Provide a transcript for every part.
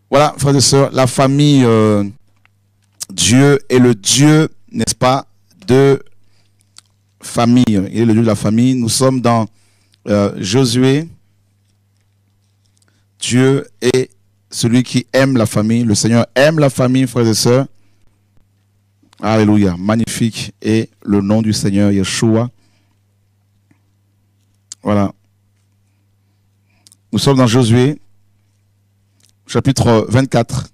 Voilà, frères et sœurs, la famille, Dieu est le Dieu, n'est-ce pas, de famille. Il est le Dieu de la famille. Nous sommes dans Josué. Dieu est celui qui aime la famille. Le Seigneur aime la famille, frères et sœurs. Alléluia. Magnifique est le nom du Seigneur, Yeshua. Voilà. Nous sommes dans Josué, chapitre 24,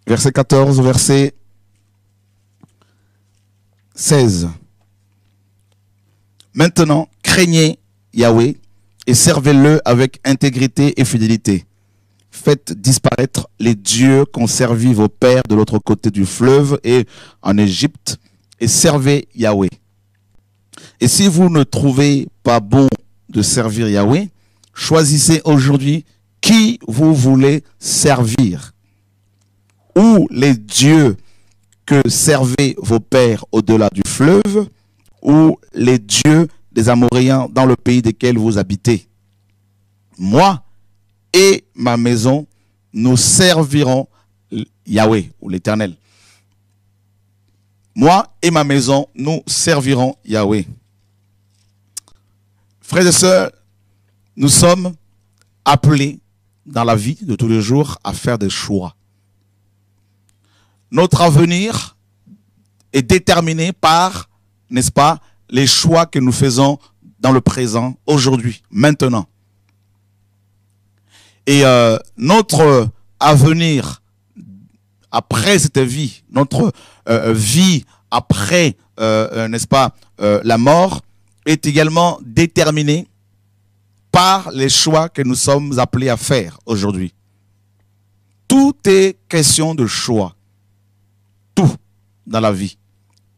verset 14, verset 16. Maintenant, craignez Yahweh et servez-le avec intégrité et fidélité. Faites disparaître les dieux qu'ont servi vos pères de l'autre côté du fleuve et en Égypte, et servez Yahweh. Et si vous ne trouvez pas bon de servir Yahweh, choisissez aujourd'hui qui vous voulez servir. Ou les dieux que servaient vos pères au-delà du fleuve, ou les dieux des Amoréens dans le pays desquels vous habitez. Moi et ma maison, nous servirons Yahweh, ou l'Éternel. Moi et ma maison, nous servirons Yahweh. Frères et sœurs, nous sommes appelés dans la vie de tous les jours à faire des choix. Notre avenir est déterminé par, n'est-ce pas, les choix que nous faisons dans le présent, aujourd'hui, maintenant. Et notre avenir après cette vie, notre vie après, n'est-ce pas, la mort, est également déterminé par les choix que nous sommes appelés à faire aujourd'hui. Tout est question de choix. Tout dans la vie.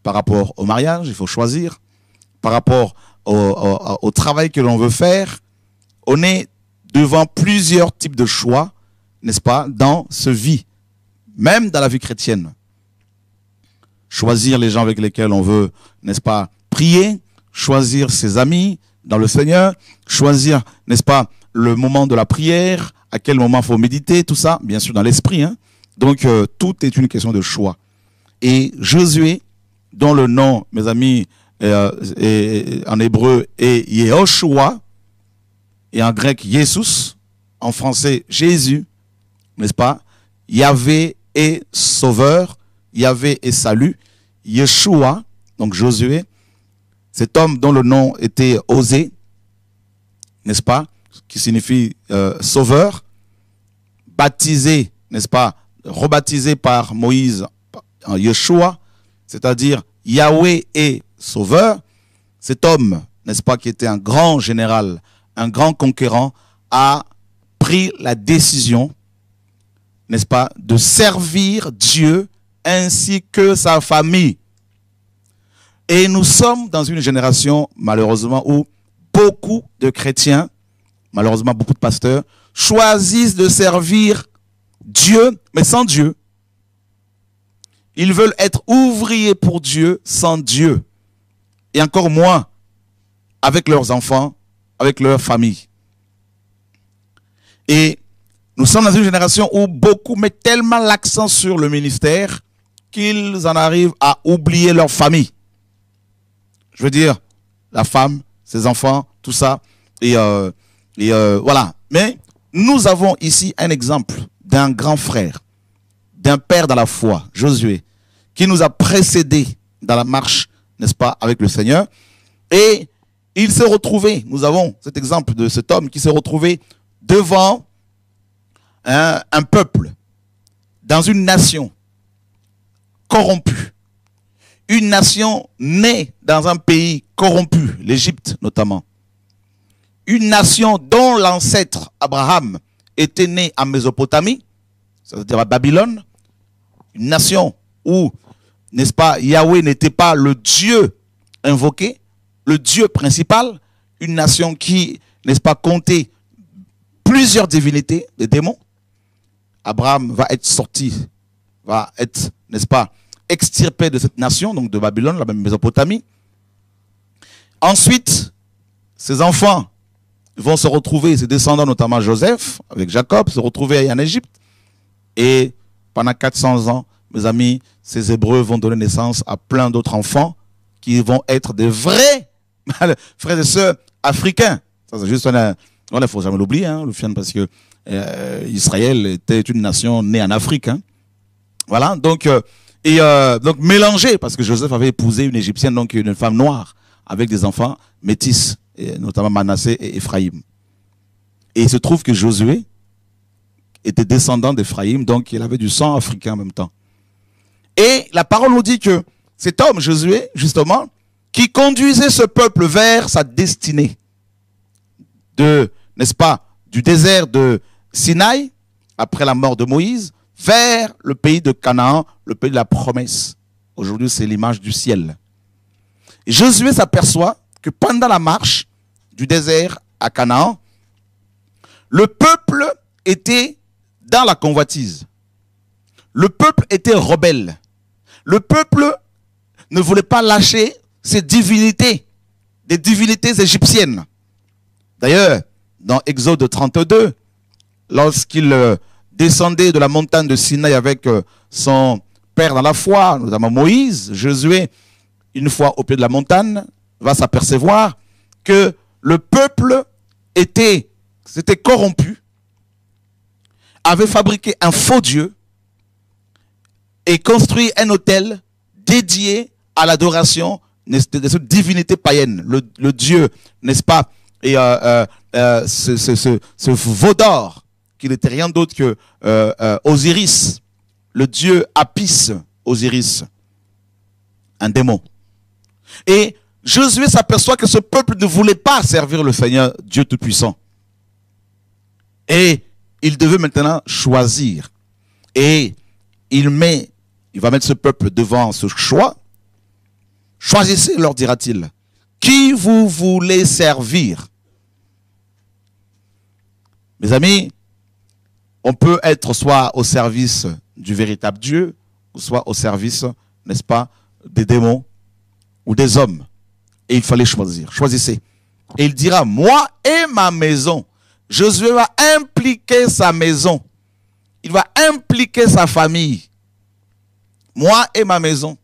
Par rapport au mariage, il faut choisir. Par rapport au travail que l'on veut faire, on est devant plusieurs types de choix, n'est-ce pas, dans ce vie, même dans la vie chrétienne. Choisir les gens avec lesquels on veut, n'est-ce pas, prier, choisir ses amis dans le Seigneur, choisir, n'est-ce pas, le moment de la prière, à quel moment il faut méditer, tout ça, bien sûr dans l'esprit. Hein. Donc, tout est une question de choix. Et Josué, dont le nom, mes amis, en hébreu est Yehoshua, et en grec Jesus, en français Jésus, n'est-ce pas? Yahvé est sauveur, Yahvé est salut, Yeshua, donc Josué, cet homme dont le nom était Osée, n'est-ce pas? Qui signifie sauveur, baptisé, n'est-ce pas? Rebaptisé par Moïse en Yeshua, c'est-à-dire Yahweh est sauveur. Cet homme, n'est-ce pas, qui était un grand général, un grand conquérant, a pris la décision, n'est-ce pas, de servir Dieu ainsi que sa famille. Et nous sommes dans une génération, malheureusement, où beaucoup de chrétiens, malheureusement beaucoup de pasteurs, choisissent de servir Dieu, mais sans Dieu. Ils veulent être ouvriers pour Dieu sans Dieu. Et encore moins avec leurs enfants, avec leur famille. Et nous sommes dans une génération où beaucoup mettent tellement l'accent sur le ministère qu'ils en arrivent à oublier leur famille. Je veux dire, la femme, ses enfants, tout ça. Et voilà. Mais nous avons ici un exemple d'un grand frère, d'un père dans la foi, Josué, qui nous a précédés dans la marche, n'est-ce pas, avec le Seigneur. Et il s'est retrouvé, nous avons cet exemple de cet homme qui s'est retrouvé devant un peuple, dans une nation corrompue. Une nation née dans un pays corrompu, l'Égypte notamment. Une nation dont l'ancêtre Abraham était né en Mésopotamie, c'est-à-dire à Babylone. Une nation où, n'est-ce pas, Yahweh n'était pas le Dieu invoqué, le Dieu principal. Une nation qui, n'est-ce pas, comptait plusieurs divinités, des démons. Abraham va être sorti, va être, n'est-ce pas, extirpé de cette nation, donc de Babylone, la même Mésopotamie. Ensuite, ses enfants vont se retrouver, ses descendants, notamment Joseph, avec Jacob, se retrouver en Égypte. Et pendant 400 ans, mes amis, ces Hébreux vont donner naissance à plein d'autres enfants qui vont être des vrais frères et sœurs africains. Ça, c'est juste il ne faut jamais l'oublier, hein, parce que Israël était une nation née en Afrique. Hein. Voilà, donc mélangé, parce que Joseph avait épousé une Égyptienne, donc une femme noire, avec des enfants métis, notamment Manassé et Éphraïm. Et il se trouve que Josué était descendant d'Éphraïm, donc il avait du sang africain en même temps. Et la parole nous dit que cet homme, Josué, justement, qui conduisait ce peuple vers sa destinée, n'est-ce pas, du désert de Sinaï, après la mort de Moïse, vers le pays de Canaan, le pays de la promesse. Aujourd'hui, c'est l'image du ciel. Et Josué s'aperçoit que pendant la marche du désert à Canaan, le peuple était dans la convoitise. Le peuple était rebelle. Le peuple ne voulait pas lâcher ses divinités, des divinités égyptiennes. D'ailleurs, dans Exode 32, lorsqu'il descendait de la montagne de Sinaï avec son père dans la foi, notamment Moïse, Josué, une fois au pied de la montagne, va s'apercevoir que le peuple s'était corrompu, avait fabriqué un faux Dieu et construit un autel dédié à l'adoration de cette divinité païenne, le Dieu, n'est-ce pas, et ce veau d'or, qui n'était rien d'autre que Osiris, le dieu Apis Osiris, un démon. Et Josué s'aperçoit que ce peuple ne voulait pas servir le Seigneur Dieu Tout-Puissant. Et il devait maintenant choisir. Et il va mettre ce peuple devant ce choix. Choisissez, leur dira-t-il, qui vous voulez servir. Mes amis, on peut être soit au service du véritable Dieu, ou soit au service, n'est-ce pas, des démons ou des hommes. Et il fallait choisir. Choisissez. Et il dira, moi et ma maison. Josué va impliquer sa maison. Il va impliquer sa famille. Moi et ma maison.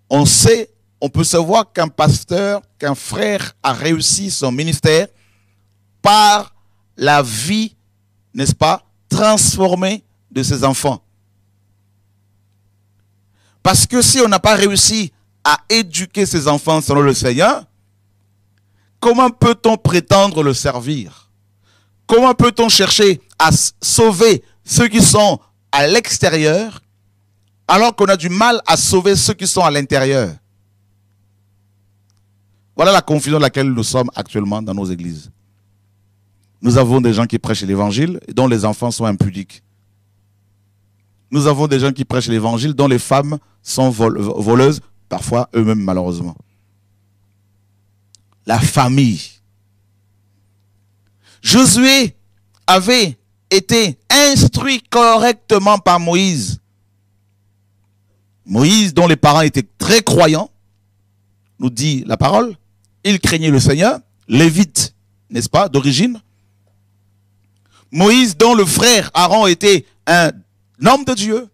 On sait, on peut savoir qu'un pasteur, qu'un frère a réussi son ministère par la vie, n'est-ce pas, transformée de ses enfants. Parce que si on n'a pas réussi à éduquer ses enfants selon le Seigneur, comment peut-on prétendre le servir? Comment peut-on chercher à sauver ceux qui sont à l'extérieur alors qu'on a du mal à sauver ceux qui sont à l'intérieur? Voilà la confusion dans laquelle nous sommes actuellement dans nos églises. Nous avons des gens qui prêchent l'évangile et dont les enfants sont impudiques. Nous avons des gens qui prêchent l'évangile dont les femmes sont voleuses, parfois eux-mêmes malheureusement. La famille. Josué avait été instruit correctement par Moïse. Moïse, dont les parents étaient très croyants, nous dit la parole, il craignait le Seigneur, lévite, n'est-ce pas, d'origine. Moïse, dont le frère Aaron était un homme de Dieu.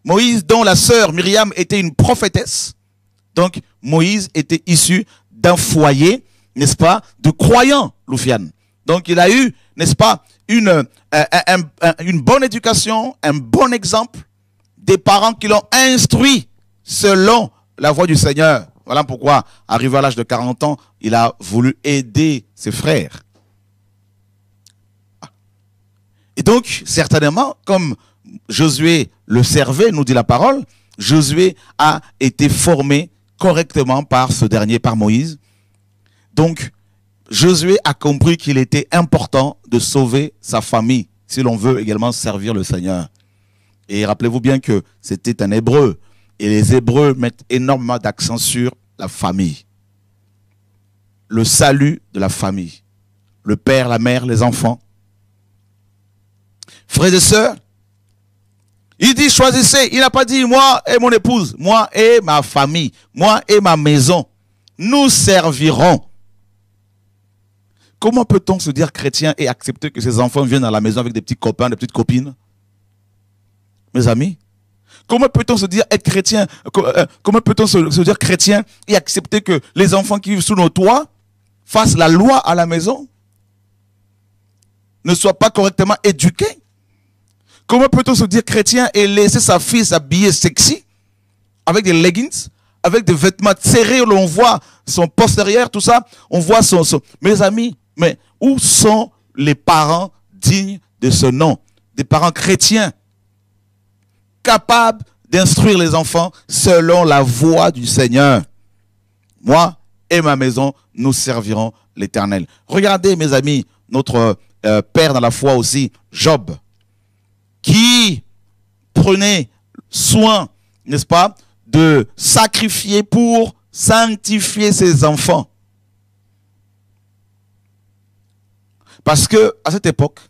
Moïse, dont la sœur Myriam était une prophétesse. Donc, Moïse était issu d'un foyer, n'est-ce pas, de croyants, Loufiane. Donc, il a eu, n'est-ce pas, une bonne éducation, un bon exemple, des parents qui l'ont instruit selon la voie du Seigneur. Voilà pourquoi, arrivé à l'âge de 40 ans, il a voulu aider ses frères. Et donc, certainement, comme Josué le servait, nous dit la parole, Josué a été formé correctement par ce dernier, par Moïse. Donc, Josué a compris qu'il était important de sauver sa famille, si l'on veut également servir le Seigneur. Et rappelez-vous bien que c'était un Hébreu. Et les Hébreux mettent énormément d'accent sur la famille. Le salut de la famille. Le père, la mère, les enfants. Frères et sœurs, il dit choisissez. Il n'a pas dit moi et mon épouse, moi et ma famille, moi et ma maison. Nous servirons. Comment peut-on se dire chrétien et accepter que ses enfants viennent à la maison avec des petits copains, des petites copines? Mes amis, comment peut-on se dire être chrétien, comment peut-on se dire chrétien et accepter que les enfants qui vivent sous nos toits fassent la loi à la maison, ne soient pas correctement éduqués? Comment peut-on se dire chrétien et laisser sa fille s'habiller sexy, avec des leggings, avec des vêtements serrés où l'on voit son postérieur, tout ça, on voit son... Mes amis, mais où sont les parents dignes de ce nom? Des parents chrétiens, capables d'instruire les enfants selon la voie du Seigneur. Moi et ma maison, nous servirons l'Éternel. Regardez, mes amis, notre père dans la foi aussi, Job, qui prenait soin, n'est-ce pas, de sacrifier pour sanctifier ses enfants. Parce que à cette époque,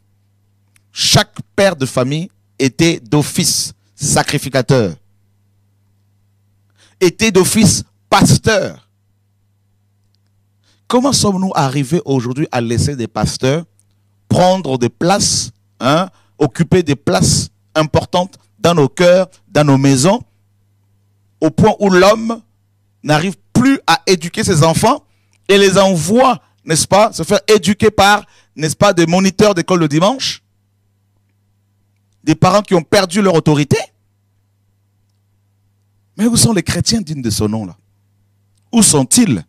chaque père de famille était d'office sacrificateur, était d'office pasteur. Comment sommes-nous arrivés aujourd'hui à laisser des pasteurs prendre des places, occuper des places importantes dans nos cœurs, dans nos maisons, au point où l'homme n'arrive plus à éduquer ses enfants et les envoie, n'est-ce pas, se faire éduquer par, n'est-ce pas, des moniteurs d'école de dimanche, des parents qui ont perdu leur autorité? Mais où sont les chrétiens dignes de ce nom-là? Où sont-ils?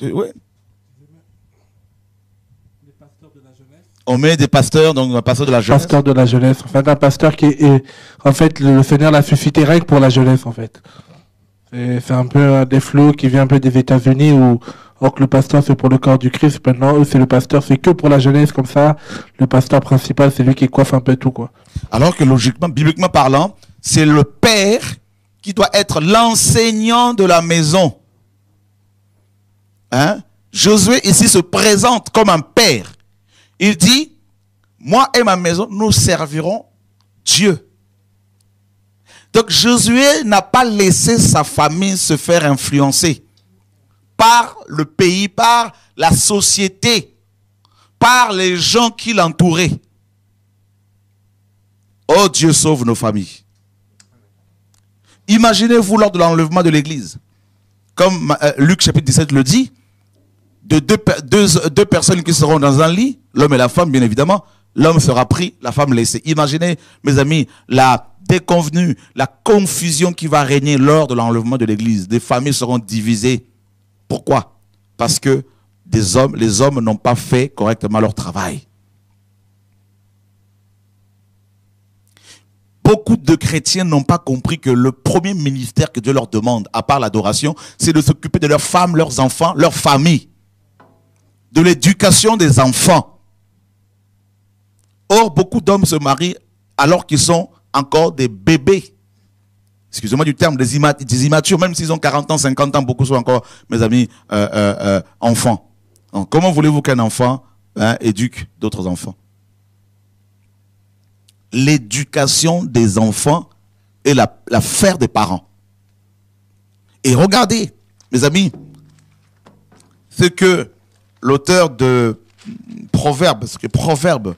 Oui. On met des pasteurs, donc un pasteur de la jeunesse. Pasteur de la jeunesse. En fait, un pasteur qui est... En fait, le Seigneur l'a suscité rien que pour la jeunesse, en fait. C'est un peu des flots qui vient un peu des États-Unis où, or que le pasteur c'est pour le corps du Christ. Maintenant, eux, c'est le pasteur, c'est que pour la jeunesse, comme ça. Le pasteur principal, c'est lui qui coiffe un peu tout, quoi. Alors que logiquement, bibliquement parlant, c'est le père qui doit être l'enseignant de la maison. Josué ici se présente comme un père. Il dit, moi et ma maison, nous servirons Dieu. Donc Josué n'a pas laissé sa famille se faire influencer par le pays, par la société, par les gens qui l'entouraient. Oh Dieu, sauve nos familles. Imaginez-vous lors de l'enlèvement de l'église, comme Luc chapitre 17 le dit, de deux personnes qui seront dans un lit, l'homme et la femme, bien évidemment, l'homme sera pris, la femme laissée. Imaginez, mes amis, la déconvenue, la confusion qui va régner lors de l'enlèvement de l'église. Des familles seront divisées. Pourquoi? Parce que les hommes n'ont pas fait correctement leur travail. Beaucoup de chrétiens n'ont pas compris que le premier ministère que Dieu leur demande, à part l'adoration, c'est de s'occuper de leurs femmes, leurs enfants, leur famille. De l'éducation des enfants. Or, beaucoup d'hommes se marient alors qu'ils sont encore des bébés. Excusez-moi du terme, des immatures, même s'ils ont 40 ans, 50 ans, beaucoup sont encore, mes amis, enfants. Donc, comment voulez-vous qu'un enfant éduque d'autres enfants? L'éducation des enfants est l'affaire des parents. Et regardez, mes amis, ce que l'auteur de Proverbes, parce que Proverbes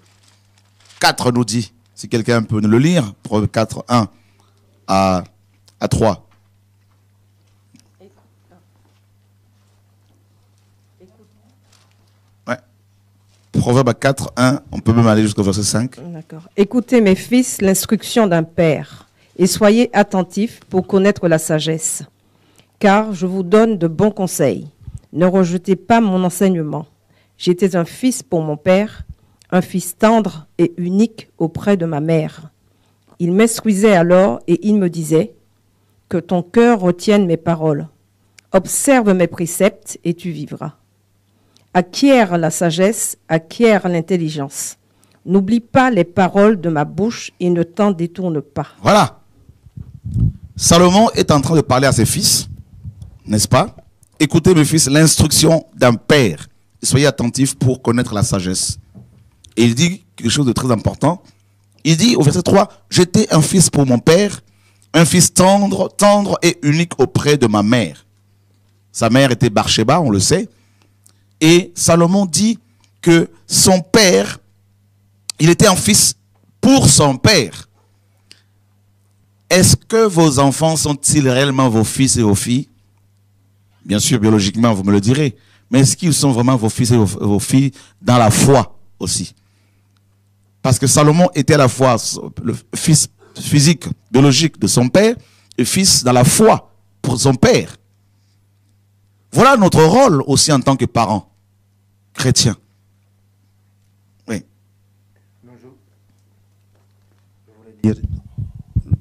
4 nous dit, si quelqu'un peut nous le lire, Proverbes 4, 1 à 3. Ouais. Proverbes 4, 1, on peut même aller jusqu'au verset 5. D'accord. Écoutez, mes fils, l'instruction d'un père, et soyez attentifs pour connaître la sagesse, car je vous donne de bons conseils. Ne rejetez pas mon enseignement. J'étais un fils pour mon père, un fils tendre et unique auprès de ma mère. Il m'instruisait alors et il me disait, que ton cœur retienne mes paroles. Observe mes préceptes et tu vivras. Acquiert la sagesse, acquiert l'intelligence. N'oublie pas les paroles de ma bouche et ne t'en détourne pas. Voilà. Salomon est en train de parler à ses fils, n'est-ce pas? Écoutez mes fils, l'instruction d'un père. Soyez attentifs pour connaître la sagesse. Et il dit quelque chose de très important. Il dit au verset 3, j'étais un fils pour mon père, un fils tendre et unique auprès de ma mère. Sa mère était Bathsheba, on le sait. Et Salomon dit que son père, il était un fils pour son père. Est-ce que vos enfants sont-ils réellement vos fils et vos filles? Bien sûr, biologiquement, vous me le direz. Mais est-ce qu'ils sont vraiment vos fils et vos filles dans la foi aussi? Parce que Salomon était à la fois le fils physique, biologique de son père et fils dans la foi pour son père. Voilà notre rôle aussi en tant que parents chrétiens. Oui.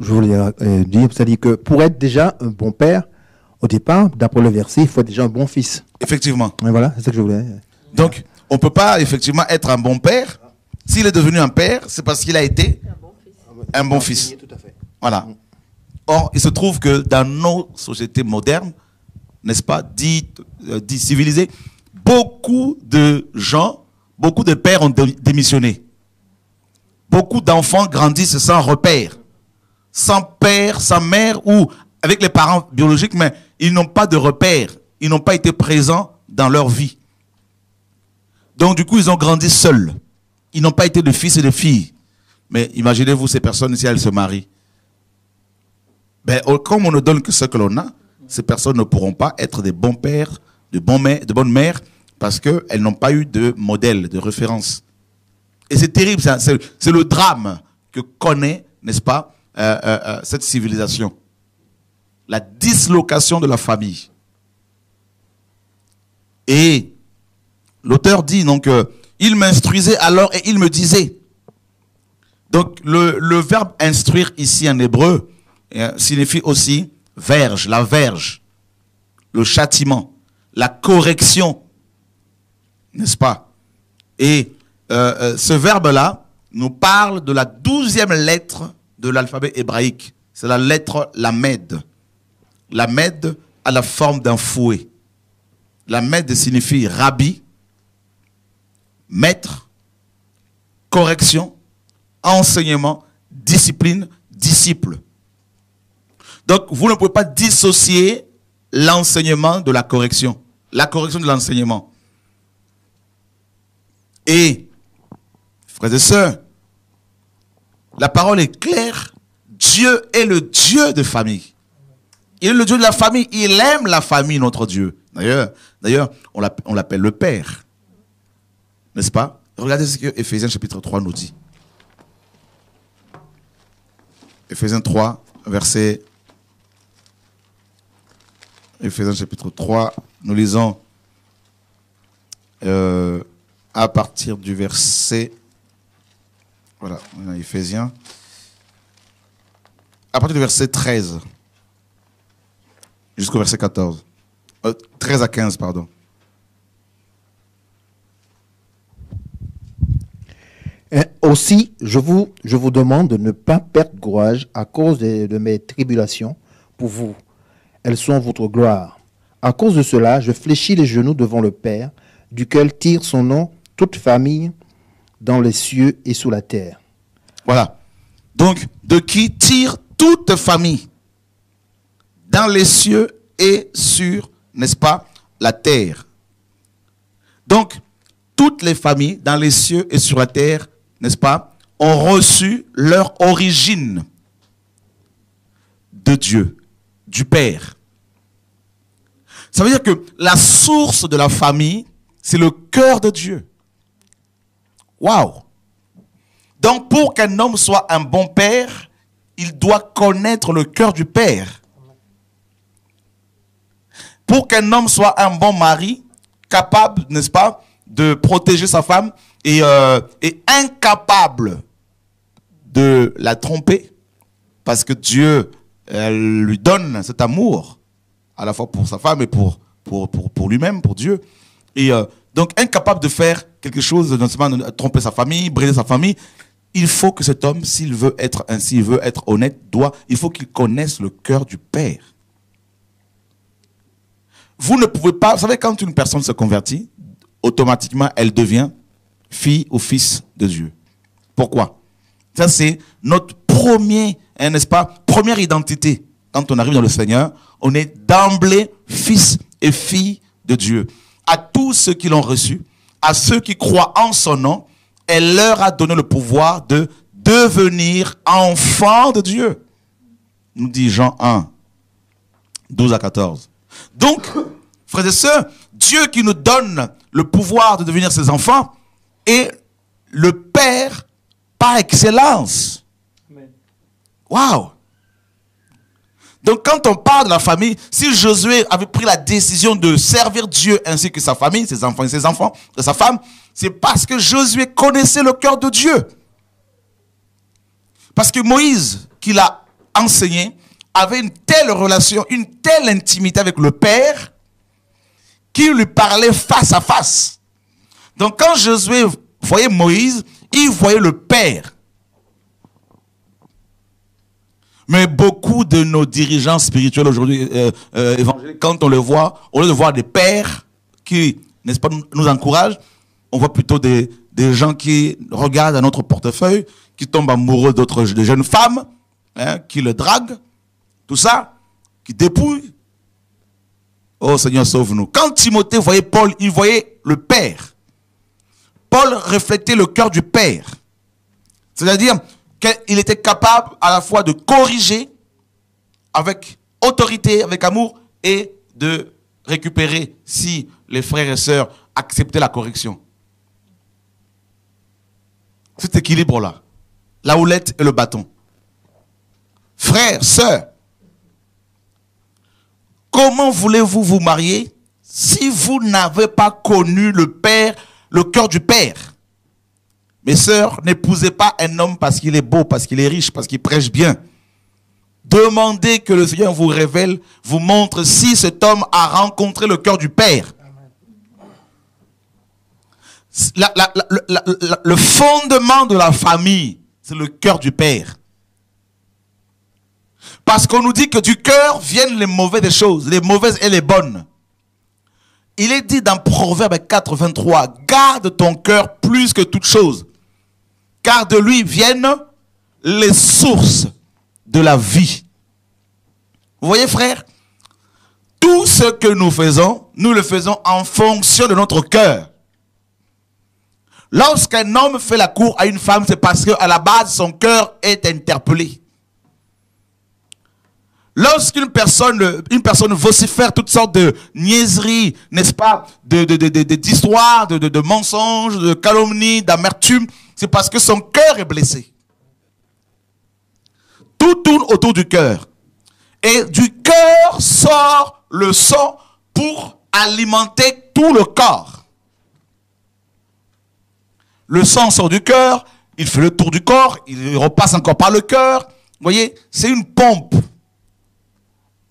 Je voulais dire, c'est-à-dire que pour être déjà un bon père, au départ, d'après le verset, il faut être déjà un bon fils. Effectivement. Et voilà, c'est ce que je voulais. Donc, on ne peut pas effectivement être un bon père. S'il est devenu un père, c'est parce qu'il a été un bon fils. Tout à fait. Voilà. Or, il se trouve que dans nos sociétés modernes, n'est-ce pas, dites civilisées, beaucoup de gens, beaucoup de pères ont démissionné. Beaucoup d'enfants grandissent sans repère, sans père, sans mère ou avec les parents biologiques, mais ils n'ont pas de repère. Ils n'ont pas été présents dans leur vie. Donc, du coup, ils ont grandi seuls. Ils n'ont pas été de fils et de filles. Mais imaginez-vous ces personnes, si elles se marient. Ben, comme on ne donne que ce que l'on a, ces personnes ne pourront pas être des bons pères, de bonnes mères, parce qu'elles n'ont pas eu de modèle, de référence. Et c'est terrible, c'est le drame que connaît, n'est-ce pas, cette civilisation. La dislocation de la famille. Et l'auteur dit donc, il m'instruisait alors et il me disait. Donc le verbe instruire ici en hébreu signifie aussi verge, la verge, le châtiment, la correction, n'est-ce pas? Et ce verbe-là nous parle de la 12e lettre de l'alphabet hébraïque. C'est la lettre Lamed. Lamed a la forme d'un fouet. Lamed signifie rabbi, maître, correction, enseignement, discipline, disciple. Donc, vous ne pouvez pas dissocier l'enseignement de la correction de l'enseignement. Et, frères et sœurs, la parole est claire. Dieu est le Dieu de famille. Il est le Dieu de la famille. Il aime la famille, notre Dieu. D'ailleurs, on l'appelle le Père. N'est-ce pas? Regardez ce que Ephésiens chapitre 3 nous dit. Ephésiens 3, verset... Ephésiens chapitre 3, nous lisons à partir du verset... Voilà, on a Ephésiens. À partir du verset 13 jusqu'au verset 14. 13 à 15, pardon. Aussi, je vous demande de ne pas perdre courage à cause de mes tribulations pour vous. Elles sont votre gloire. À cause de cela, je fléchis les genoux devant le Père, duquel tire son nom toute famille dans les cieux et sous la terre. Voilà. Donc, de qui tire toute famille dans les cieux et sur, n'est-ce pas, la terre. Donc, toutes les familles dans les cieux et sur la terre, n'est-ce pas, ont reçu leur origine de Dieu, du Père. Ça veut dire que la source de la famille, c'est le cœur de Dieu. Waouh! Donc, pour qu'un homme soit un bon père, il doit connaître le cœur du Père. Pour qu'un homme soit un bon mari, capable, n'est-ce pas, de protéger sa femme et incapable de la tromper, parce que Dieu lui donne cet amour, à la fois pour sa femme et pour lui-même, pour Dieu. Et donc, incapable de faire quelque chose, notamment de tromper sa famille, briser sa famille, il faut que cet homme, s'il veut être ainsi, il veut être honnête, il faut qu'il connaisse le cœur du Père. Vous ne pouvez pas, vous savez, quand une personne se convertit, automatiquement, elle devient fille ou fils de Dieu. Pourquoi? Ça, c'est notre n'est-ce pas, première identité. Quand on arrive dans le Seigneur, on est d'emblée fils et filles de Dieu. À tous ceux qui l'ont reçu, à ceux qui croient en son nom, elle leur a donné le pouvoir de devenir enfants de Dieu. Nous dit Jean 1, 12 à 14. Donc, frères et sœurs, Dieu qui nous donne le pouvoir de devenir ses enfants est le Père par excellence. Waouh! Donc quand on parle de la famille, si Josué avait pris la décision de servir Dieu ainsi que sa famille, ses enfants et sa femme, c'est parce que Josué connaissait le cœur de Dieu. Parce que Moïse, qui l'a enseigné, avait une telle relation, une telle intimité avec le Père, qu'il lui parlait face à face. Donc quand Josué voyait Moïse, il voyait le Père. Mais beaucoup de nos dirigeants spirituels aujourd'hui, évangéliques, quand on les voit, au lieu de voir des pères qui, n'est-ce pas, nous encouragent, on voit plutôt des gens qui regardent à notre portefeuille, qui tombent amoureux de jeunes femmes, hein, qui le draguent, tout ça, qui dépouillent. Oh Seigneur, sauve-nous. Quand Timothée voyait Paul, il voyait le Père. Paul reflétait le cœur du Père. C'est-à-dire qu'il était capable à la fois de corriger avec autorité, avec amour, et de récupérer si les frères et sœurs acceptaient la correction. Cet équilibre-là, la houlette et le bâton. Frères, sœurs, comment voulez-vous vous marier si vous n'avez pas connu le Père, le cœur du Père? Mes sœurs, n'épousez pas un homme parce qu'il est beau, parce qu'il est riche, parce qu'il prêche bien. Demandez que le Seigneur vous révèle, vous montre si cet homme a rencontré le cœur du Père. Le fondement de la famille, c'est le cœur du Père. Parce qu'on nous dit que du cœur viennent les mauvaises choses, les mauvaises et les bonnes. Il est dit dans Proverbe 4, 23, garde ton cœur plus que toute chose, car de lui viennent les sources de la vie. Vous voyez, frère, tout ce que nous le faisons en fonction de notre cœur. Lorsqu'un homme fait la cour à une femme, c'est parce qu'à la base, son cœur est interpellé. Lorsqu'une personne vocifère toutes sortes de niaiseries, n'est-ce pas, d'histoires, de mensonges, de calomnies, d'amertume, c'est parce que son cœur est blessé. Tout tourne autour du cœur. Et du cœur sort le sang pour alimenter tout le corps. Le sang sort du cœur, il fait le tour du corps, il repasse encore par le cœur. Vous voyez, c'est une pompe.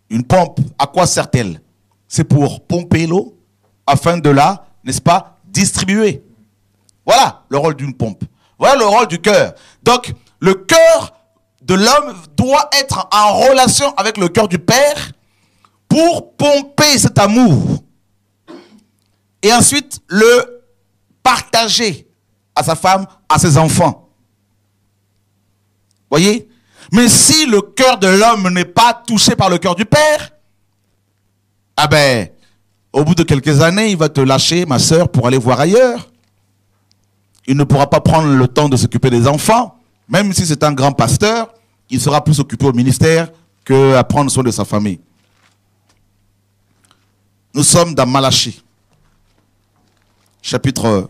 Une pompe, à quoi sert-elle? C'est pour pomper l'eau afin de la, n'est-ce pas, distribuer. Voilà le rôle d'une pompe. Voilà le rôle du cœur. Donc, le cœur de l'homme doit être en relation avec le cœur du Père pour pomper cet amour. Et ensuite, le partager à sa femme, à ses enfants. Voyez? Mais si le cœur de l'homme n'est pas touché par le cœur du Père, ah ben, au bout de quelques années, il va te lâcher, ma sœur, pour aller voir ailleurs. Il ne pourra pas prendre le temps de s'occuper des enfants. Même si c'est un grand pasteur, il sera plus occupé au ministère qu'à prendre soin de sa famille. Nous sommes dans Malachie, chapitre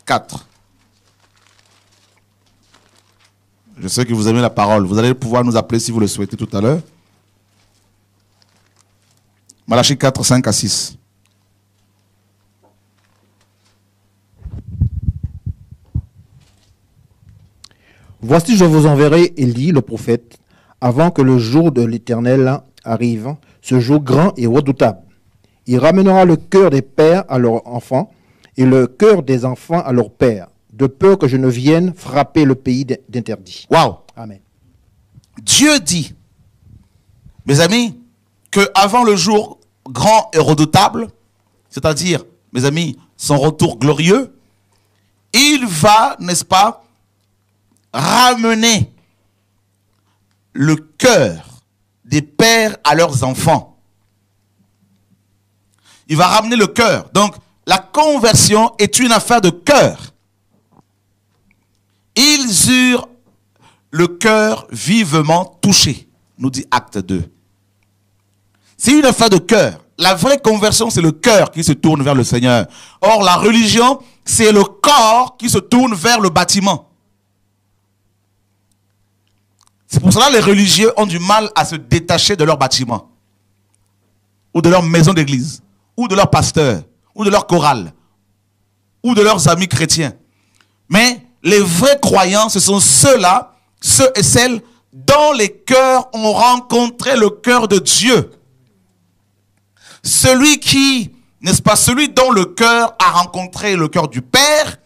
4. Je sais que vous aimez la parole. Vous allez pouvoir nous appeler si vous le souhaitez tout à l'heure. Malachie 4, 5 à 6. Voici, je vous enverrai Élie, le prophète, avant que le jour de l'Éternel arrive, ce jour grand et redoutable. Il ramènera le cœur des pères à leurs enfants et le cœur des enfants à leurs pères, de peur que je ne vienne frapper le pays d'interdit. Waouh! Amen. Dieu dit, mes amis, que avant le jour grand et redoutable, c'est-à-dire, mes amis, son retour glorieux, il va, n'est-ce pas, ramener le cœur des pères à leurs enfants. Il va ramener le cœur. Donc, la conversion est une affaire de cœur. Ils eurent le cœur vivement touché, nous dit Acte 2. C'est une affaire de cœur. La vraie conversion, c'est le cœur qui se tourne vers le Seigneur. Or, la religion, c'est le corps qui se tourne vers le bâtiment. C'est pour cela que les religieux ont du mal à se détacher de leur bâtiment, ou de leur maison d'église, ou de leur pasteur, ou de leur chorale, ou de leurs amis chrétiens. Mais les vrais croyants, ce sont ceux-là, ceux et celles dont les cœurs ont rencontré le cœur de Dieu. Celui qui, n'est-ce pas, celui dont le cœur a rencontré le cœur du Père,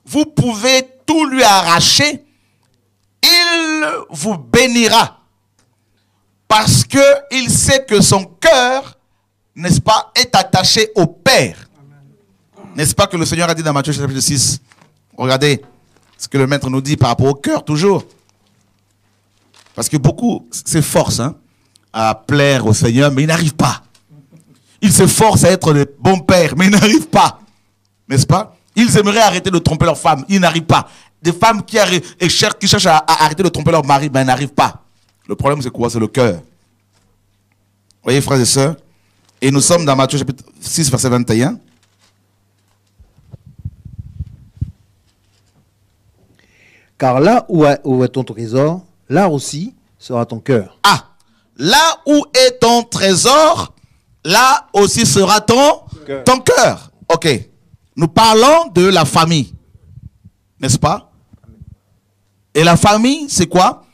vous pouvez tout lui arracher, il vous bénira. Parce qu'il sait que son cœur, n'est-ce pas, est attaché au Père. N'est-ce pas que le Seigneur a dit dans Matthieu chapitre 6, regardez ce que le Maître nous dit par rapport au cœur toujours. Parce que beaucoup s'efforcent à plaire au Seigneur, mais ils n'arrivent pas. Ils s'efforcent à être des bons pères, mais ils n'arrivent pas. N'est-ce pas? Ils aimeraient arrêter de tromper leurs femmes, ils n'arrivent pas. Des femmes qui cherchent à arrêter de tromper leur mari, ben, ils n'arrivent pas. Le problème, c'est quoi? C'est le cœur. Vous voyez, frères et sœurs? Et nous sommes dans Matthieu chapitre 6, verset 21. Car là où est ton trésor, là aussi sera ton cœur. Ah, là où est ton trésor, là aussi sera ton cœur. Ok. Nous parlons de la famille. N'est-ce pas? Et la famille, c'est quoi?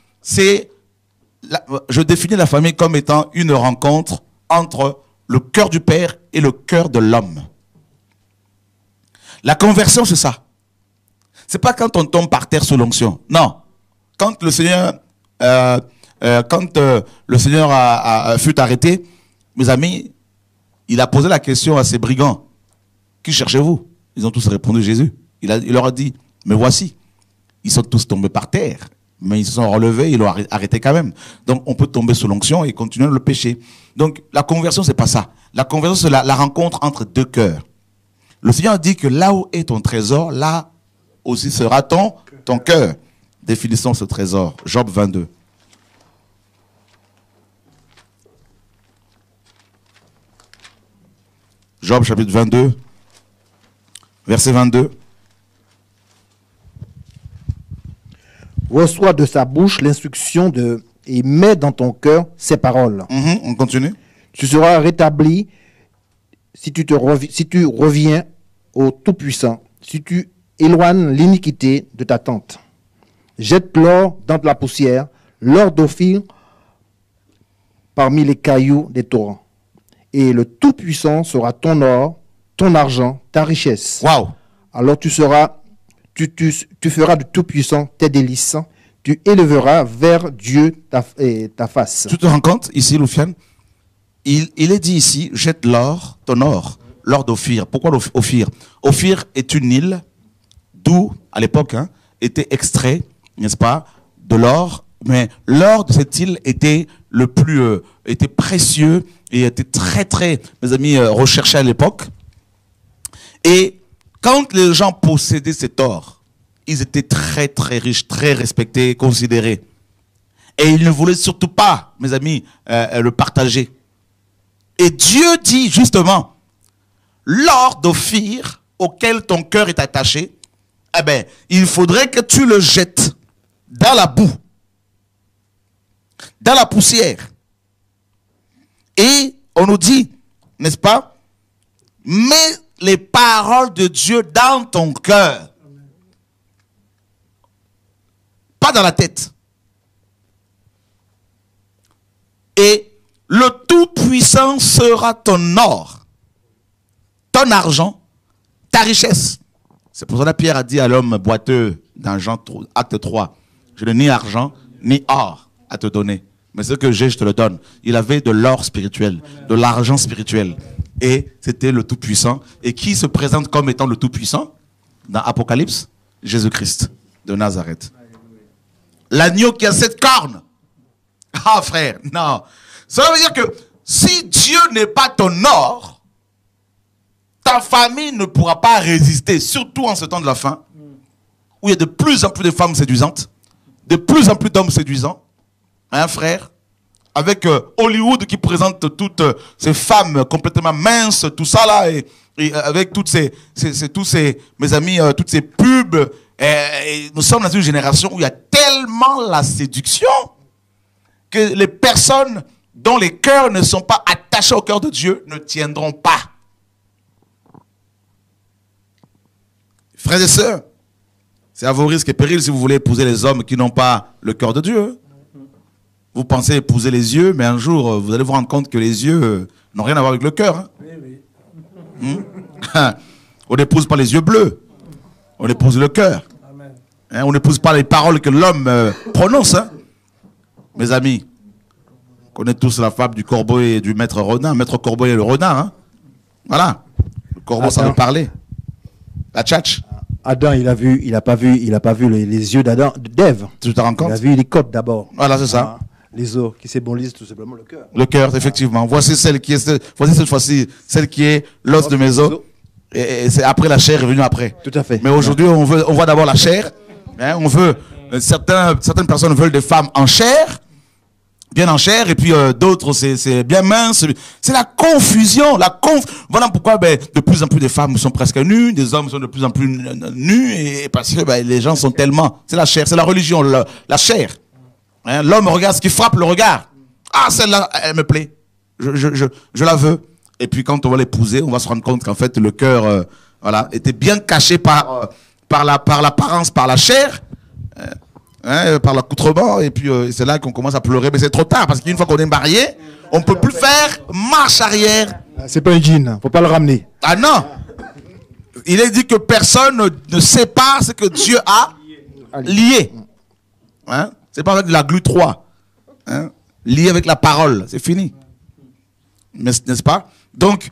Je définis la famille comme étant une rencontre entre le cœur du Père et le cœur de l'homme. La conversion, c'est ça. C'est pas quand on tombe par terre sous l'onction. Non. Quand le Seigneur, fut arrêté, mes amis, il a posé la question à ces brigands. Qui cherchez-vous? Ils ont tous répondu Jésus. Il leur a dit, mais voici. Ils sont tous tombés par terre, mais ils se sont relevés, ils l'ont arrêté quand même. Donc on peut tomber sous l'onction et continuer le péché. Donc la conversion, c'est pas ça. La conversion, c'est la rencontre entre deux cœurs. Le Seigneur dit que là où est ton trésor, là aussi sera ton cœur. Définissons ce trésor. Job 22. Job chapitre 22, verset 22. Reçois de sa bouche l'instruction et mets dans ton cœur ses paroles. On continue. Tu seras rétabli si tu reviens au Tout-Puissant, si tu éloignes l'iniquité de ta tente. Jette l'or dans la poussière, l'or d'Ophir parmi les cailloux des torrents. Et le Tout-Puissant sera ton or, ton argent, ta richesse. Waouh! Alors tu feras du Tout-Puissant tes délices, tu élèveras vers Dieu ta face. Tu te rends compte ici, Loufiane? Il est dit ici, jette l'or, ton or, l'or d'Ophir. Pourquoi Ophir? Ophir est une île d'où, à l'époque, était extrait, n'est-ce pas, de l'or. Mais l'or de cette île était était précieux et était très, très, mes amis, recherché à l'époque. Et quand les gens possédaient cet or, ils étaient très, très riches, très respectés, considérés. Et ils ne voulaient surtout pas, mes amis, le partager. Et Dieu dit justement, l'or d'Ophir auquel ton cœur est attaché, eh ben, il faudrait que tu le jettes dans la boue, dans la poussière. Et on nous dit, n'est-ce pas, mets les paroles de Dieu dans ton cœur. Pas dans la tête. Et le Tout-Puissant sera ton or, ton argent, ta richesse. C'est pour cela que Pierre a dit à l'homme boiteux dans Acte 3, je n'ai ni argent ni or à te donner. Mais ce que j'ai, je te le donne. Il avait de l'or spirituel, de l'argent spirituel. Et c'était le Tout-Puissant. Et qui se présente comme étant le Tout-Puissant dans Apocalypse? Jésus-Christ de Nazareth. L'agneau qui a 7 cornes. Ah frère, non. Ça veut dire que si Dieu n'est pas ton or, ta famille ne pourra pas résister, surtout en ce temps de la fin, où il y a de plus en plus de femmes séduisantes, de plus en plus d'hommes séduisants. Hein, frère? Avec Hollywood qui présente toutes ces femmes complètement minces, tout ça là, et avec toutes mes amis, toutes ces pubs. Et nous sommes dans une génération où il y a tellement la séduction que les personnes dont les cœurs ne sont pas attachés au cœur de Dieu ne tiendront pas. Frères et sœurs, c'est à vos risques et périls si vous voulez épouser les hommes qui n'ont pas le cœur de Dieu. Vous pensez épouser les yeux, mais un jour, vous allez vous rendre compte que les yeux n'ont rien à voir avec le cœur. Hein? Oui, oui. On n'épouse pas les yeux bleus, on épouse le cœur. Hein? On n'épouse pas les paroles que l'homme prononce. Hein? Mes amis, on connaît tous la fable du corbeau et du maître renard. Maître corbeau et le renard. Hein? Voilà. Le corbeau savait parler. La tchatch. Adam, il a pas vu les yeux d'Ève. Tu te rends compte? Il a vu les côtes d'abord. Voilà, c'est ça. Les os qui symbolisent tout simplement le cœur. Le cœur, effectivement. Voici cette fois-ci, celle qui est l'os de mes os. Et c'est après la chair est venue après. Tout à fait. Mais aujourd'hui, on voit d'abord la chair. Hein, certaines personnes veulent des femmes en chair, bien en chair, et puis d'autres c'est bien mince. C'est la confusion, voilà pourquoi de plus en plus de femmes sont presque nues, des hommes sont de plus en plus nus, et parce que les gens sont tellement, c'est la chair, c'est la religion, la chair. Hein, l'homme regarde ce qui frappe le regard. Ah, celle-là, elle me plaît, je la veux. Et puis quand on va l'épouser, on va se rendre compte qu'en fait le cœur, voilà, était bien caché par l'apparence, par la chair. Par l'accoutrement, et puis c'est là qu'on commence à pleurer, mais c'est trop tard, parce qu'une fois qu'on est marié, on ne peut plus faire marche arrière. C'est pas un djinn, faut pas le ramener. Ah non! Il est dit que personne ne sépare ce que Dieu a lié. Hein? C'est pas avec la glu 3. Hein? Lié avec la parole, c'est fini. N'est-ce pas? Donc,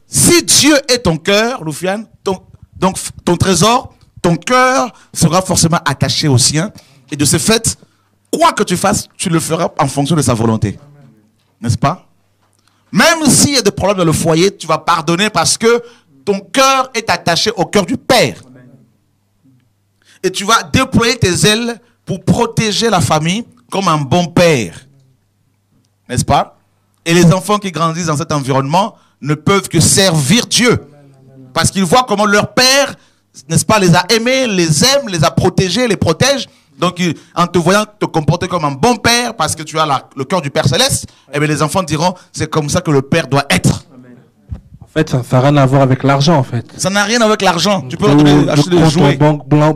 si Dieu est ton cœur, Loufiane, ton trésor, ton cœur sera forcément attaché au sien. Et de ce fait, quoi que tu fasses, tu le feras en fonction de sa volonté. N'est-ce pas? Même s'il y a des problèmes dans le foyer, tu vas pardonner parce que ton cœur est attaché au cœur du Père. Et tu vas déployer tes ailes pour protéger la famille comme un bon père. N'est-ce pas? Et les enfants qui grandissent dans cet environnement ne peuvent que servir Dieu. Parce qu'ils voient comment leur père, n'est-ce pas, les a aimés, les aime, les a protégés, les protège. Donc, en te voyant te comporter comme un bon père, parce que tu as le cœur du Père Céleste, eh bien, les enfants diront, c'est comme ça que le père doit être. En fait, ça n'a rien à voir avec l'argent, en fait. Ça n'a rien avec l'argent. Tu peux leur donner, acheter des jouets.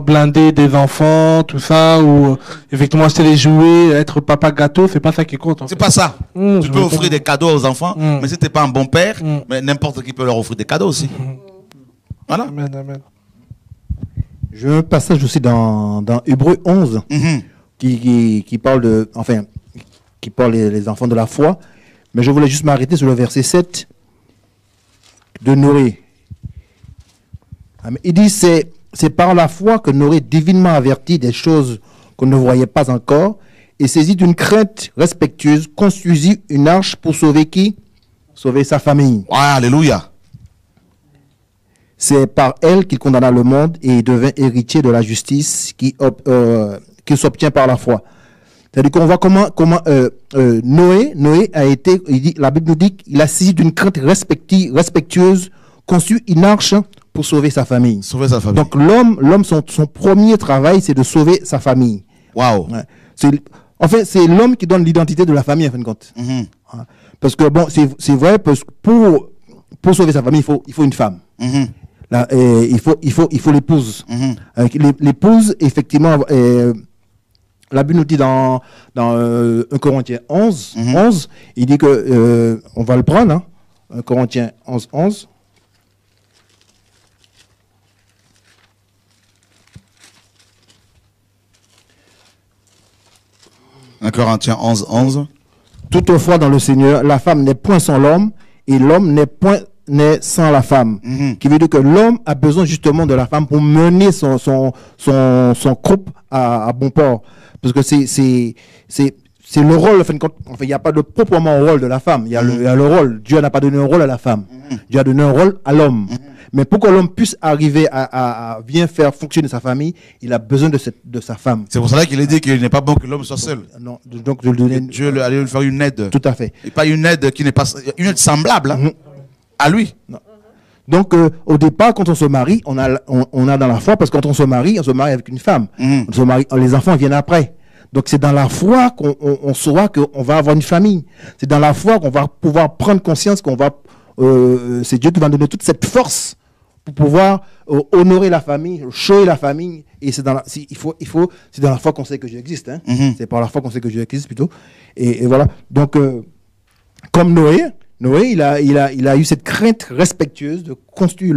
Blinder des enfants, tout ça, ou effectivement acheter des jouets, être papa gâteau, c'est pas ça qui compte. C'est pas ça. Tu peux offrir des cadeaux aux enfants, mais si tu n'es pas un bon père, mais n'importe qui peut leur offrir des cadeaux aussi. Voilà. Amen, amen. Je veux un passage aussi dans Hébreux 11 qui parle de, enfin, qui parle les enfants de la foi. Mais je voulais juste m'arrêter sur le verset 7 de Noé. Il dit, c'est par la foi que Noé, divinement averti des choses qu'on ne voyait pas encore, et saisi d'une crainte respectueuse, construisit une arche pour sauver qui? Sauver sa famille. Alléluia. C'est par elle qu'il condamna le monde et devint héritier de la justice qui s'obtient par la foi. C'est-à-dire qu'on voit comment Noé a été, la Bible nous dit qu'il a saisi d'une crainte respectueuse, conçu une arche pour sauver sa famille. Sauver sa famille. Donc l'homme, son premier travail, c'est de sauver sa famille. Waouh. Ouais. En fait, c'est l'homme qui donne l'identité de la famille, en fin de compte. Parce que bon, c'est vrai, parce que pour sauver sa famille, il faut une femme. Là, il faut l'épouse. L'épouse, effectivement, la Bible nous dit dans 1 Corinthiens 11, il dit que, on va le prendre, hein, 1 Corinthiens 11. Corinthiens 11. Toutefois, dans le Seigneur, la femme n'est point sans l'homme, et l'homme n'est sans la femme. Qui veut dire que l'homme a besoin justement de la femme pour mener son groupe à bon port. Parce que c'est c'est le rôle, enfin, il n'y a pas de proprement rôle de la femme. Il y a le rôle. Dieu n'a pas donné un rôle à la femme. Dieu a donné un rôle à l'homme. Mais pour que l'homme puisse arriver à bien faire fonctionner sa famille, il a besoin de sa femme. C'est pour cela qu'il est dit qu'il n'est pas bon que l'homme soit seul. Non, donc je lui donnais Dieu allait lui faire une aide. Tout à fait. Et pas une aide qui n'est pas une aide semblable hein, à lui. Non. Donc, au départ, quand on se marie, on a dans la foi, parce que quand on se marie avec une femme. On se marie, les enfants viennent après. Donc, c'est dans la foi qu'on saura qu'on va avoir une famille. C'est dans la foi qu'on va pouvoir prendre conscience qu'on va... c'est Dieu qui va donner toute cette force pour pouvoir honorer la famille, shower la famille. Et c'est dans la, c'est dans la foi qu'on sait que Dieu existe. Hein. C'est par la foi qu'on sait que Dieu existe plutôt. Et voilà. Donc, comme Noé, il a eu cette crainte respectueuse de construire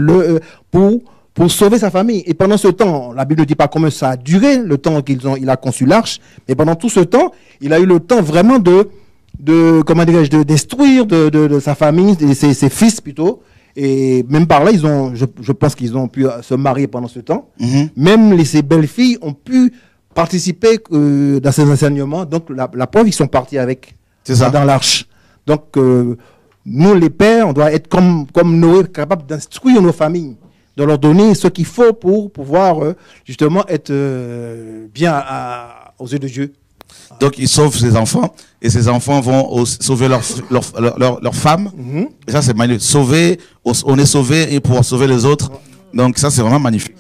pour sauver sa famille. Et pendant ce temps, la Bible ne dit pas combien ça a duré, le temps il a conçu l'arche, mais pendant tout ce temps, il a eu le temps vraiment comment dirais-je, d'instruire de sa famille, ses fils plutôt. Et même par là, je pense qu'ils ont pu se marier pendant ce temps. Même ses belles-filles ont pu participer dans ces enseignements. Donc la preuve, ils sont partis avec dans l'arche. Donc nous, les pères, on doit être comme Noé, capables d'instruire nos familles, de leur donner ce qu'il faut pour pouvoir justement être bien aux yeux de Dieu. Donc il sauve ses enfants et ses enfants vont sauver leur femme. Et ça c'est magnifique. On est sauvé et pour sauver les autres. Donc ça c'est vraiment magnifique.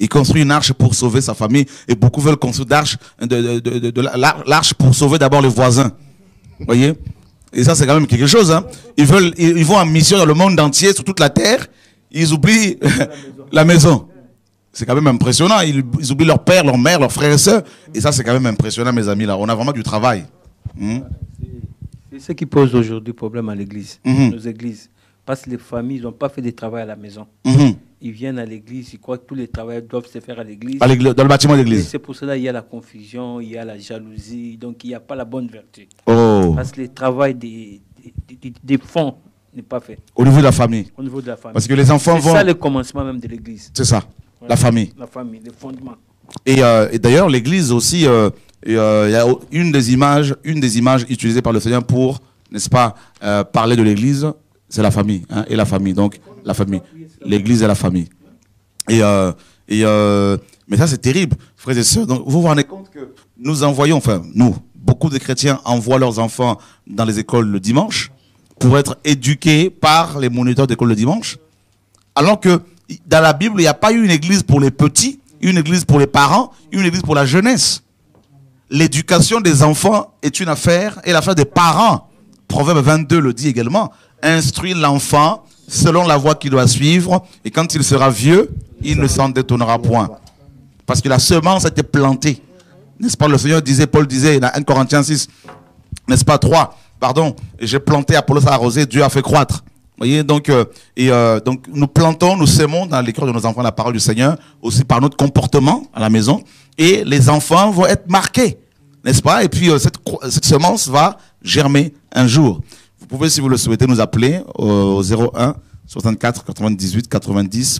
Il construit une arche pour sauver sa famille et beaucoup veulent construire l'arche pour sauver d'abord les voisins. Vous voyez? Et ça c'est quand même quelque chose. Hein. Ils vont en mission dans le monde entier, sur toute la terre. Ils oublient la maison. C'est quand même impressionnant. Ils oublient leur père, leur mère, leurs frères et sœurs. Et ça, c'est quand même impressionnant, mes amis. Là, on a vraiment du travail. C'est ce qui pose aujourd'hui problème à l'église, nos églises. Parce que les familles n'ont pas fait de travail à la maison. Ils viennent à l'église, ils croient que tous les travaux doivent se faire à l'église. Dans le bâtiment d'église. C'est pour cela qu'il y a la confusion, il y a la jalousie, donc il n'y a pas la bonne vertu. Parce que le travail des fonds n'est pas fait. Au niveau de la famille. Au niveau de la famille. Parce que les enfants vont... C'est ça le commencement même de l'église. C'est ça. La famille. La famille, les fondements. Et d'ailleurs, l'église aussi, il y a une des images utilisées par le Seigneur pour, n'est-ce pas, parler de l'église, c'est la famille, hein, et la famille. Donc, la famille. L'église et la famille. Mais ça, c'est terrible, frères et sœurs. Donc, vous vous rendez compte que nous envoyons, beaucoup de chrétiens envoient leurs enfants dans les écoles le dimanche pour être éduqués par les moniteurs d'école le dimanche, alors que dans la Bible, il n'y a pas eu une église pour les petits, une église pour les parents, une église pour la jeunesse. L'éducation des enfants est une affaire, et l'affaire des parents. Proverbe 22 le dit également. Instruire l'enfant selon la voie qu'il doit suivre, et quand il sera vieux, il ne s'en détournera point. Parce que la semence a été plantée. N'est-ce pas, le Seigneur disait, Paul disait, dans 1 Corinthiens 6, n'est-ce pas, 3, pardon, j'ai planté, Apollos a arrosé, Dieu a fait croître. Vous voyez, donc nous plantons, nous semons dans les cœurs de nos enfants la parole du Seigneur, aussi par notre comportement à la maison, et les enfants vont être marqués, n'est-ce pas? Et puis cette semence va germer un jour. Vous pouvez, si vous le souhaitez, nous appeler au 01 64 98 90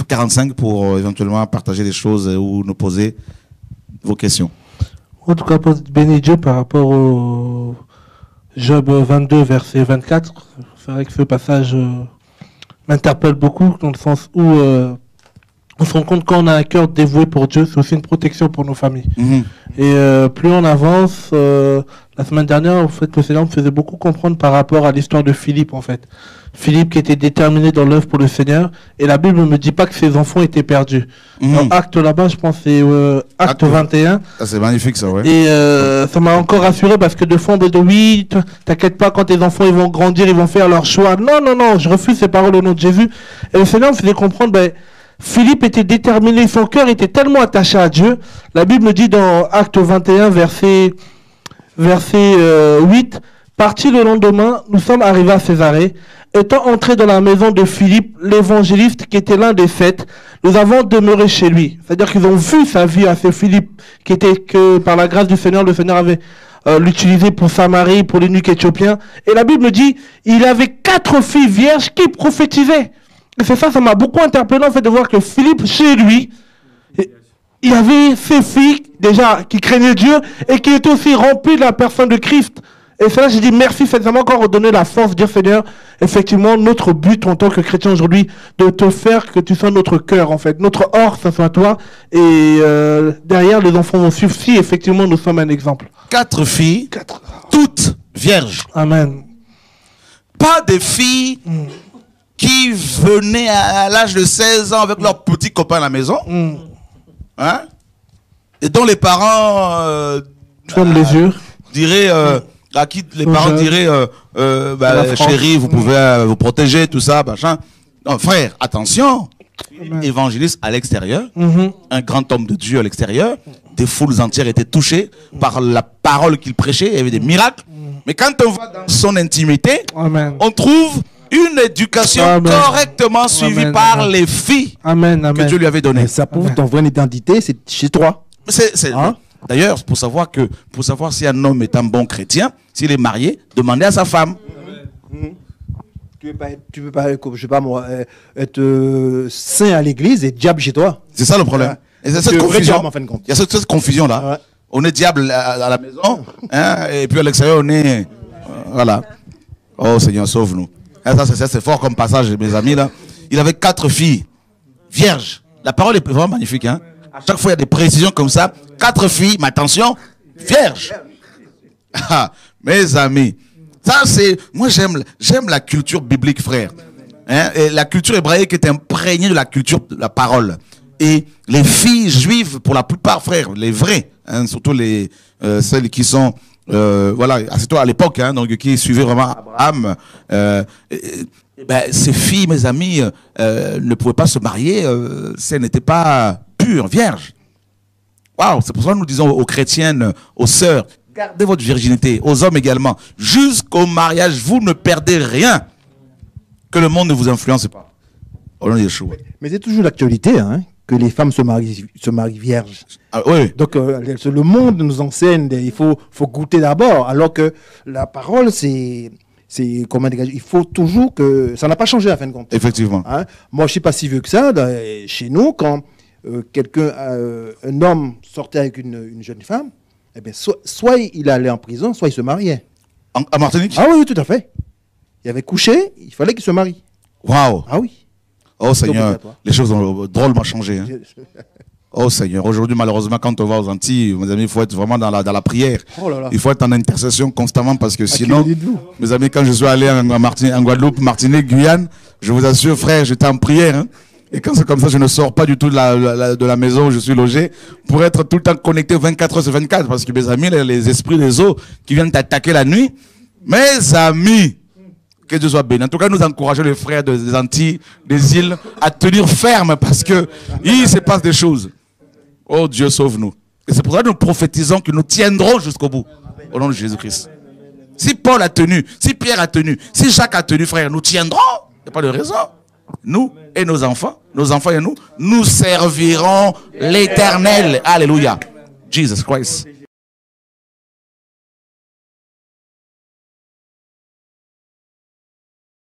45 pour éventuellement partager des choses ou nous poser vos questions. En tout cas, bénis Dieu par rapport au Job 22, verset 24. C'est vrai que ce passage m'interpelle beaucoup, dans le sens où on se rend compte quand on a un cœur dévoué pour Dieu, c'est aussi une protection pour nos familles. Et plus on avance, la semaine dernière, en fait, le Seigneur me faisait beaucoup comprendre par rapport à l'histoire de Philippe, en fait. Philippe qui était déterminé dans l'œuvre pour le Seigneur, et la Bible ne me dit pas que ses enfants étaient perdus. Dans Acte là-bas, je pense c'est Acte 21. Ah, c'est magnifique ça, ouais. Et ça m'a encore rassuré parce que de fond, on me dit oui, t'inquiète pas, quand tes enfants ils vont grandir, ils vont faire leur choix. Non, je refuse ces paroles au nom de Jésus. Et le Seigneur me faisait comprendre, Philippe était déterminé, son cœur était tellement attaché à Dieu. La Bible me dit dans Acte 21, verset 8, parti le lendemain, nous sommes arrivés à Césarée. Étant entrés dans la maison de Philippe, l'évangéliste qui était l'un des 7, nous avons demeuré chez lui. C'est-à-dire qu'ils ont vu sa vie à ce Philippe, que par la grâce du Seigneur, le Seigneur avait l'utilisé pour Samarie, pour l'eunuque éthiopien. Et la Bible me dit, il avait 4 filles vierges qui prophétisaient. Et c'est ça m'a beaucoup interpellé en fait de voir que Philippe, chez lui, il y avait ces filles déjà qui craignaient Dieu et qui étaient aussi remplies de la personne de Christ. Et c'est là que j'ai dit merci, ça m'a encore redonné la force, dire Seigneur, effectivement, notre but en tant que chrétien aujourd'hui, de te faire que tu sois notre cœur, en fait. Notre or, ça soit toi. Et derrière, les enfants vont suivre si effectivement nous sommes un exemple. 4 filles, toutes vierges. Amen. Pas des filles qui venaient à l'âge de 16 ans avec leurs petits copains à la maison. Hein? Et dont les parents Ferme les yeux. diraient, à qui les parents diraient, chérie, vous pouvez vous protéger, tout ça, machin. Non, frère, attention. Évangéliste à l'extérieur, un grand homme de Dieu à l'extérieur, des foules entières étaient touchées par la parole qu'il prêchait, il y avait des miracles. Mais quand on va dans son intimité, on trouve une éducation correctement suivie par les filles que Dieu lui avait données. Mais ça prouve ton vraie identité, c'est chez toi. D'ailleurs, pour savoir si un homme est un bon chrétien, s'il est marié, demandez à sa femme. Tu peux pas, je sais pas moi, être saint à l'église et diable chez toi. C'est ça le problème. Et c'est cette confusion. Il y a cette confusion là. Ouais. On est diable à la maison, hein, et puis à l'extérieur on est, voilà. Oh Seigneur, sauve-nous. Ça c'est fort comme passage, mes amis là. Il avait 4 filles vierges. La parole est vraiment magnifique, hein. À chaque fois il y a des précisions comme ça. 4 filles, mais attention, vierges. Ah, mes amis. Ça, moi, j'aime la culture biblique, frère. Hein? Et la culture hébraïque est imprégnée de la culture de la parole. Et les filles juives, pour la plupart, frère, les vraies, hein, surtout celles qui sont, voilà, surtout à l'époque, hein, donc qui suivaient vraiment Abraham, ces filles, mes amis, ne pouvaient pas se marier si elles n'étaient pas pures, vierges. Waouh, c'est pour ça que nous disons aux chrétiennes, aux sœurs, gardez votre virginité, aux hommes également. Jusqu'au mariage, vous ne perdez rien. Que le monde ne vous influence pas. Au nom de Yeshua. Mais c'est toujours l'actualité, hein, que les femmes se marient vierges. Ah, oui. Donc le monde nous enseigne, il faut goûter d'abord, alors que la parole, comment dire, il faut toujours que... Ça n'a pas changé à fin de compte. Effectivement. Hein? Moi, je ne suis pas si vieux que ça. Chez nous, quand un homme sortait avec une jeune femme, eh bien, soit il allait en prison, soit il se mariait. À Martinique? Ah oui, tout à fait. Il avait couché, il fallait qu'il se marie. Waouh! Ah oui. Oh Seigneur, les choses ont drôlement changé. Hein. Oh Seigneur, aujourd'hui malheureusement quand on va aux Antilles, mes amis, il faut être vraiment dans la prière. Oh là là. Il faut être en intercession constamment parce que sinon, mes amis, quand je suis allé en Guadeloupe, Martinique, Guyane, je vous assure frère, j'étais en prière. Hein. Et quand c'est comme ça, je ne sors pas du tout de la maison où je suis logé pour être tout le temps connecté 24 heures sur 24. Parce que mes amis, les esprits des eaux qui viennent t'attaquer la nuit, mes amis, que Dieu soit béni. En tout cas, nous encourageons les frères des Antilles, des îles, à tenir ferme parce que il se passe des choses. Oh Dieu, sauve-nous. Et c'est pour ça que nous prophétisons que nous tiendrons jusqu'au bout. Au nom de Jésus-Christ. Si Paul a tenu, si Pierre a tenu, si Jacques a tenu, frère, nous tiendrons. Il n'y a pas de raison. Nous et nos enfants et nous servirons l'Éternel. Alléluia. Jesus Christ.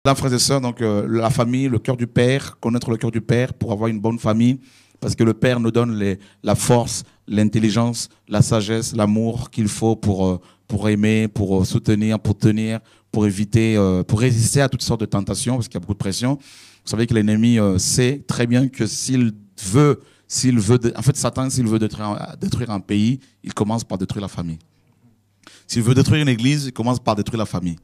Là, frères et sœurs, donc la famille, le cœur du Père, connaître le cœur du Père pour avoir une bonne famille, parce que le Père nous donne la force, l'intelligence, la sagesse, l'amour qu'il faut pour aimer, pour soutenir, pour tenir, pour éviter, pour résister à toutes sortes de tentations, parce qu'il y a beaucoup de pression. Vous savez que l'ennemi sait très bien que en fait, Satan, s'il veut détruire un pays, il commence par détruire la famille. S'il veut détruire une église, il commence par détruire la famille.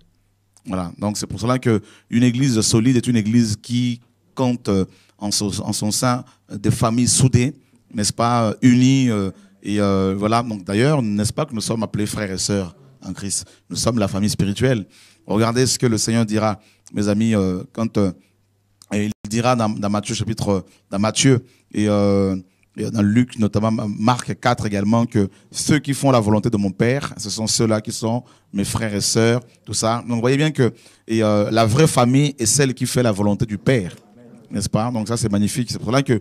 Voilà. Donc, c'est pour cela qu'une église solide est une église qui compte en son sein des familles soudées, n'est-ce pas, unies. Voilà. Donc, d'ailleurs, n'est-ce pas que nous sommes appelés frères et sœurs en Christ. Nous sommes la famille spirituelle. Regardez ce que le Seigneur dira, mes amis, quand... il dira dans Matthieu et dans Luc, notamment Marc 4 également, que ceux qui font la volonté de mon Père, ce sont ceux-là qui sont mes frères et sœurs, tout ça. Donc vous voyez bien que la vraie famille est celle qui fait la volonté du Père, n'est-ce pas? Donc ça c'est magnifique. C'est pour cela que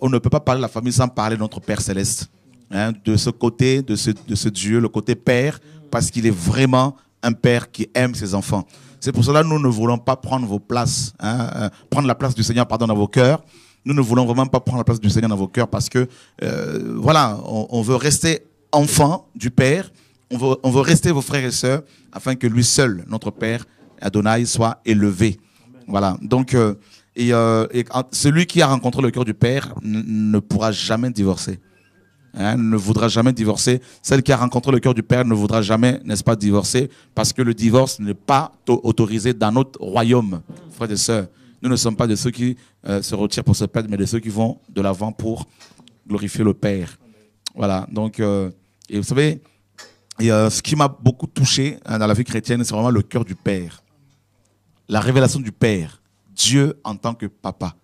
on ne peut pas parler de la famille sans parler de notre Père céleste, hein, de ce côté, de ce Dieu, le côté Père, parce qu'il est vraiment un Père qui aime ses enfants. C'est pour cela que nous ne voulons pas prendre vos places, hein, prendre la place du Seigneur, pardon, dans vos cœurs. nous ne voulons vraiment pas prendre la place du Seigneur dans vos cœurs parce que, voilà, on veut rester enfant du Père, on veut rester vos frères et sœurs afin que lui seul, notre Père, Adonai, soit élevé. Voilà, donc, et celui qui a rencontré le cœur du Père ne pourra jamais divorcer. Hein, ne voudra jamais divorcer. Celle qui a rencontré le cœur du Père ne voudra jamais, n'est-ce pas, divorcer, parce que le divorce n'est pas autorisé dans notre royaume, frères et sœurs. Nous ne sommes pas de ceux qui se retirent pour se perdre, mais de ceux qui vont de l'avant pour glorifier le Père. Voilà, donc, et vous savez, ce qui m'a beaucoup touché dans la vie chrétienne, c'est vraiment le cœur du Père. La révélation du Père, Dieu en tant que papa.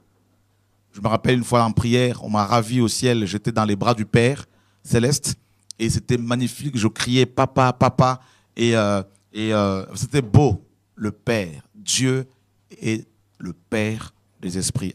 Je me rappelle une fois en prière, on m'a ravi au ciel, j'étais dans les bras du Père céleste et c'était magnifique, je criais papa, papa et c'était beau, le Père. Dieu est le Père des esprits.